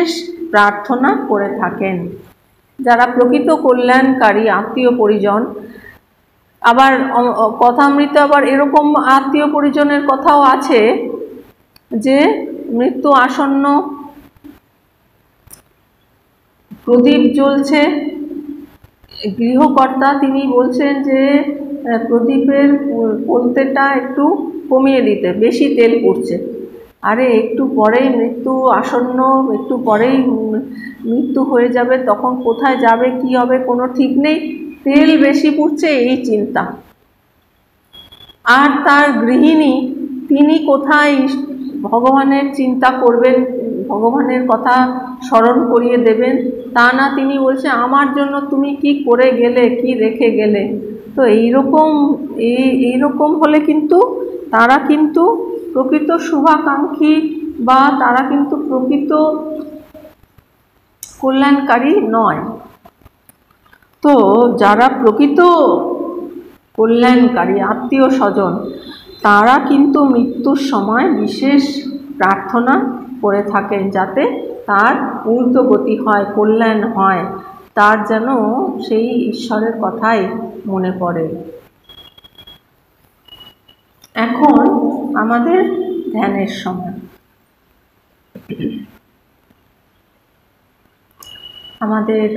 বিশেষ প্রার্থনা করে থাকেন। যারা প্রকৃত কল্যাণকারী আত্মীয় পরিজন, আবার কথামৃতে আবার এরকম আত্মীয় পরিজনের কথাও আছে যে মৃত্যু আসন্ন, প্রদীপ জ্বলছে, গৃহকর্তা তিনি বলছেন যে প্রদীপের কলতেটা একটু কমিয়ে দিতে, বেশি তেল পড়ছে। আরে একটু পরেই মৃত্যু আসন্ন, একটু পরেই মৃত্যু হয়ে যাবে, তখন কোথায় যাবে কি হবে কোনো ঠিক নেই, তেল বেশি পড়ছে এই চিন্তা। আর তার গৃহিণী তিনি কোথায় ভগবানের চিন্তা করবেন, ভগবানের কথা স্মরণ করিয়ে দেবেন, তা না, তিনি বলছে আমার জন্য তুমি কি করে গেলে, কি রেখে গেলে। তো এইরকম হলে কিন্তু তারা কিন্তু প্রকৃত শুভাকাঙ্ক্ষী বা তারা কিন্তু প্রকৃত কল্যাণকারী নয়। তো যারা প্রকৃত কল্যাণকারী আত্মীয় স্বজন, তারা কিন্তু মৃত্যুর সময় বিশেষ প্রার্থনা করে থাকেন যাতে তার ঊর্ধ্বগতি হয়, কল্যাণ হয়, তার যেন সেই ঈশ্বরের কথাই মনে পড়ে। এখন আমাদের ধ্যানের সময়। আমাদের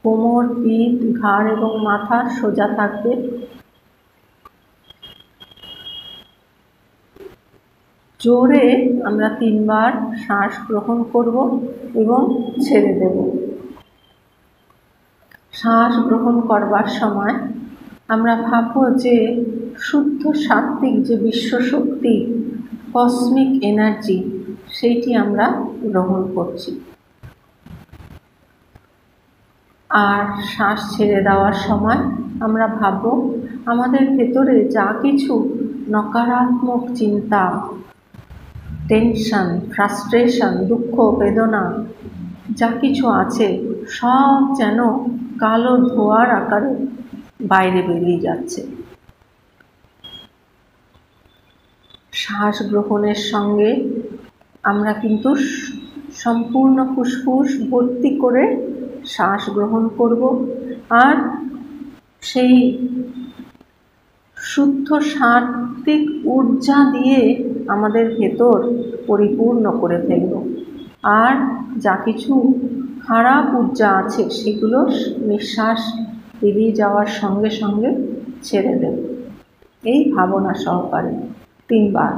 কোমর, পিঠ, ঘাড় এবং মাথা সোজা থাকবে। জোরে আমরা 3 বার শ্বাস গ্রহণ করব এবং ছেড়ে দেব। শ্বাস গ্রহণ করবার সময় আমরা ভাবব যে শুদ্ধ সাত্ত্বিক যে বিশ্বশক্তি, কসমিক এনার্জি, সেইটি আমরা গ্রহণ করছি। আর শ্বাস ছেড়ে দেওয়ার সময় আমরা ভাবব আমাদের ভেতরে যা কিছু নকারাত্মক চিন্তা, টেনশন, ফ্রাস্ট্রেশন, দুঃখ, বেদনা যা কিছু আছে সব যেন কালো ধোঁয়ার আকারে বাইরে বেরিয়ে যাচ্ছে। শ্বাস গ্রহণের সঙ্গে আমরা কিন্তু সম্পূর্ণ ফুসফুস ভর্তি করে শ্বাস গ্রহণ করব আর সেই শুদ্ধ সাত্ত্বিক ঊর্জা দিয়ে আমাদের ভেতর পরিপূর্ণ করে ফেলব। আর যা কিছু খারাপ ঊর্জা আছে সেগুলো নিঃশ্বাস বেরিয়ে যাওয়ার সঙ্গে সঙ্গে ছেড়ে দেব, এই ভাবনা সহকারে 3 বার।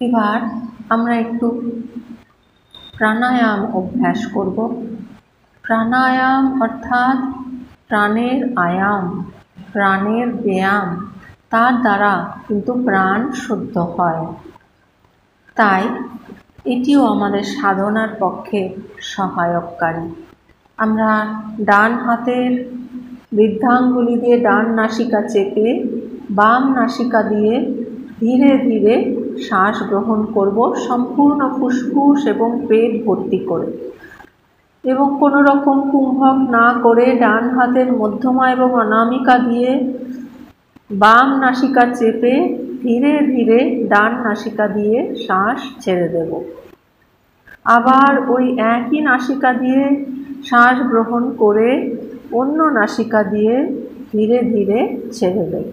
এবার আমরা একটু প্রাণায়াম অভ্যাস করব। প্রাণায়াম অর্থাৎ প্রাণের আয়াম, প্রাণের ব্যায়াম, তার দ্বারা কিন্তু প্রাণ শুদ্ধ হয়। তাই এটিও আমাদের সাধনার পক্ষে সহায়ককারী। আমরা ডান হাতের বৃদ্ধাঙ্গুলি দিয়ে ডান নাসিকা চেপে বাম নাসিকা দিয়ে ধীরে ধীরে শ্বাস গ্রহণ করব, সম্পূর্ণ ফুসফুস এবং পেট ভর্তি করে, এবং কোনো রকম কুম্ভক না করে ডান হাতের মধ্যমা এবং অনামিকা দিয়ে বাম নাসিকা চেপে ধীরে ধীরে ডান নাসিকা দিয়ে শ্বাস ছেড়ে দেব। আবার ওই একই নাসিকা দিয়ে শ্বাস গ্রহণ করে অন্য নাসিকা দিয়ে ধীরে ধীরে ছেড়ে দেব।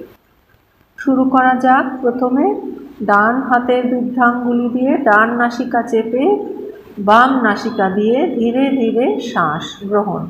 শুরু করা যাক। প্রথমে ডান হাতের বৃদ্ধাঙ্গুলি দিয়ে ডান নাসিকা চেপে বাম নাসিকা দিয়ে ধীরে ধীরে শ্বাস গ্রহণ।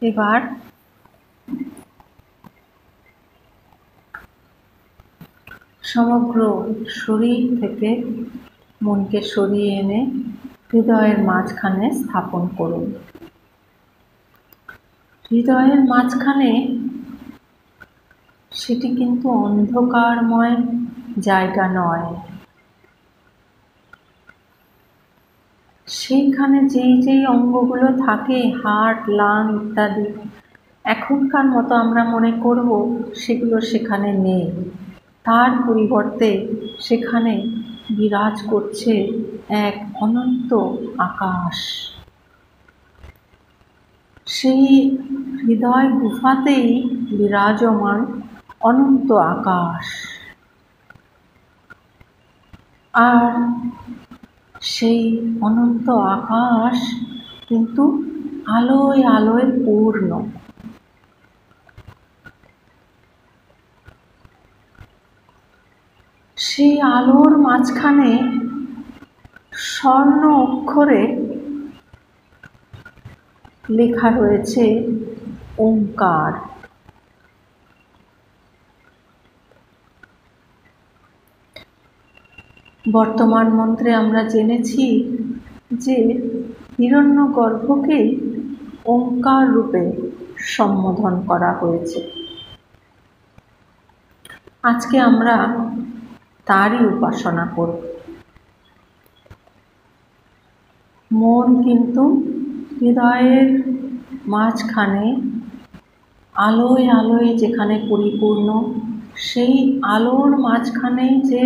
এবার সমগ্র শরীর থেকে মনকে সরিয়ে এনে হৃদয়ের মাঝখানে স্থাপন করুন। হৃদয়ের মাঝখানে সেটি কিন্তু অন্ধকারময় জায়গা নয়। সেইখানে যেই অঙ্গগুলো থাকে, হার্ট, লাং ইত্যাদি, এখনকার মতো আমরা মনে করব সেগুলো সেখানে নেই। তার পরিবর্তে সেখানে বিরাজ করছে এক অনন্ত আকাশ। সেই হৃদয় গুফাতেই বিরাজমান অনন্ত আকাশ। আর সেই অনন্ত আকাশ কিন্তু আলোয় আলোয় পূর্ণ। সেই আলোর মাঝখানে স্বর্ণ অক্ষরে লেখা রয়েছে ওঙ্কার। বর্তমান মন্ত্রে আমরা জেনেছি যে হিরণ্যগর্ভকেই ওঙ্কার রূপে সম্বোধন করা হয়েছে। আজকে আমরা তারই উপাসনা করব। মন কিন্তু হৃদয়ের মাঝখানে আলোয় আলোয় যেখানে পরিপূর্ণ, সেই আলোর মাঝখানে যে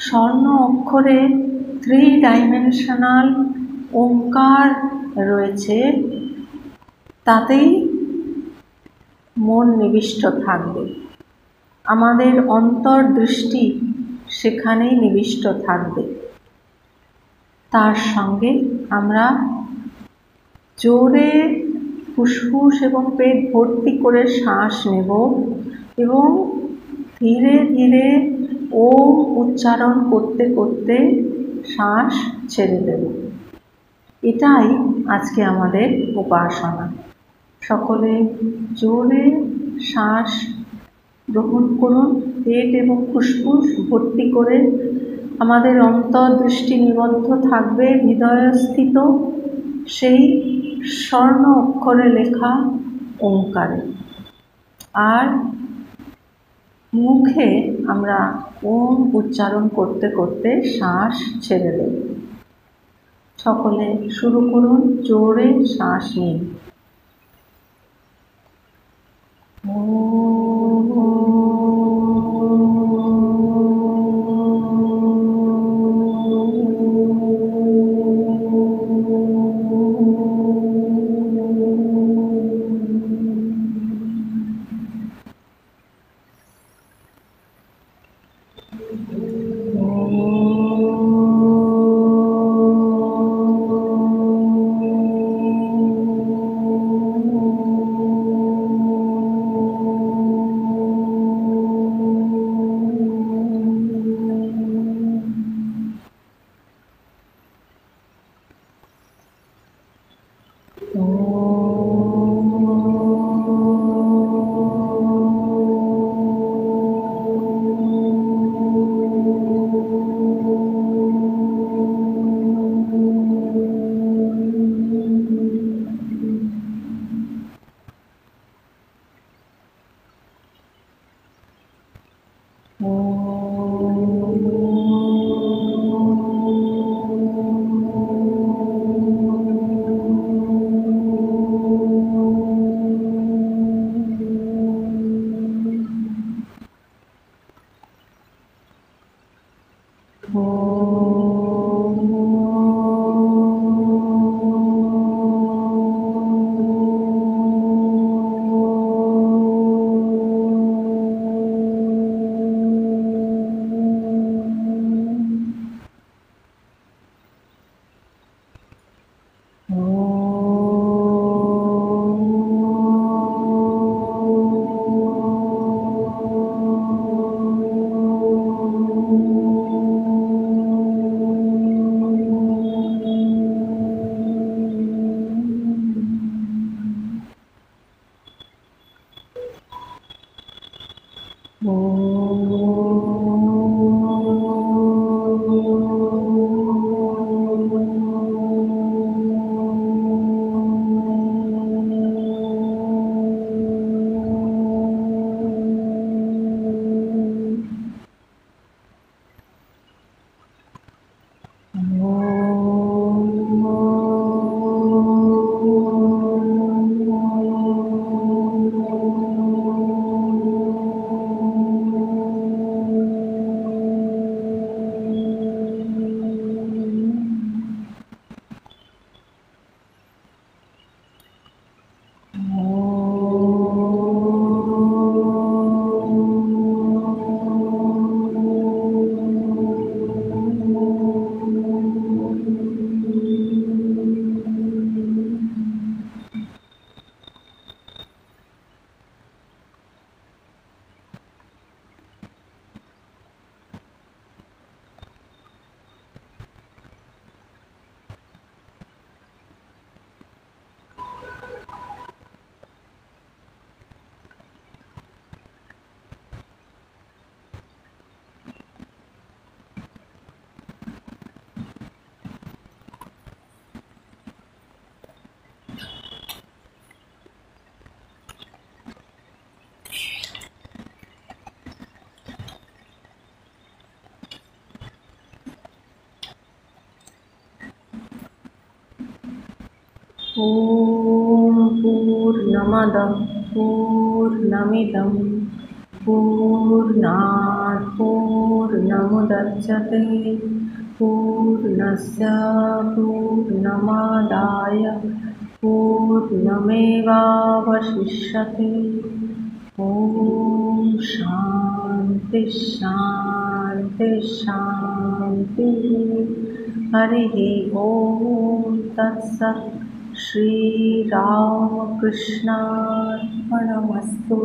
স্বর্ণ অক্ষরে 3 ডাইমেনশনাল ওঙ্কার রয়েছে, তাতেই মন নিবিষ্ট থাকবে। আমাদের অন্তর্দৃষ্টি সেখানেই নিবিষ্ট থাকবে। তার সঙ্গে আমরা জোরে ফুসফুস এবং পেট ভর্তি করে শ্বাস নেব এবং ধীরে ধীরে ওম উচ্চারণ করতে করতে শ্বাস ছেড়ে দেব। এটাই আজকে আমাদের উপাসনা। সকলে জোরে শ্বাস গ্রহণ করুন, পেট এবং ফুসফুস ভর্তি করে। আমাদের অন্তর্দৃষ্টি নিবদ্ধ থাকবে হৃদয়স্থিত সেই স্বর্ণ অক্ষরে লেখা ওঙ্কারে। আর মুখে আমরা ওম উচ্চারণ করতে করতে শ্বাস ছেড়ে দেব। সকলে শুরু করুন, জোরে শ্বাস নিন। ॐ पूर्णमदः पूर्णमिदं पूर्णात् पूर्णमुदच्यते पूर्णस्य पूर्णमादाय पूर्णमेवावशिष्यते। ॐ शान्ति शान्ति शान्तिः। हरिः ॐ तत्सत्। श्रीरामकृष्णार्पणमस्तु।